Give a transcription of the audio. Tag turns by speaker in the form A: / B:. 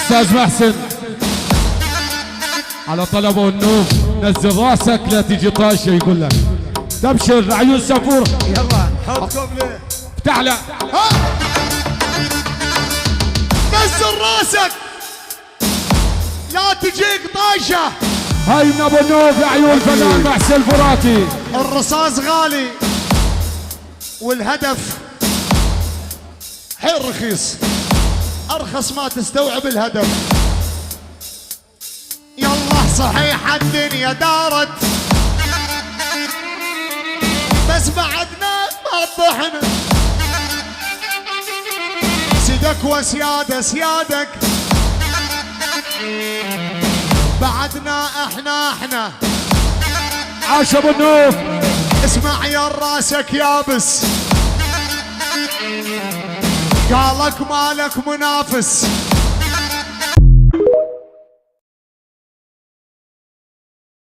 A: استاذ محسن على طلبه النوم نزل راسك لا تيجي طاشه يقول لك تبشر عيون سفور.
B: يلا حط قبله
A: تعال
B: نزل راسك لا تجيك طايشه.
A: هاي من ابو النوف عيون فنان محسن الفراتي.
B: الرصاص غالي والهدف حيل رخيص، ارخص ما تستوعب الهدف. يلا صحيح الدنيا دارت بس بعدنا ما طحنا، سيدك وسيادة سيادك بعدنا احنا
A: عاش ابو النوف.
B: اسمع يا راسك يابس قالك مالك منافس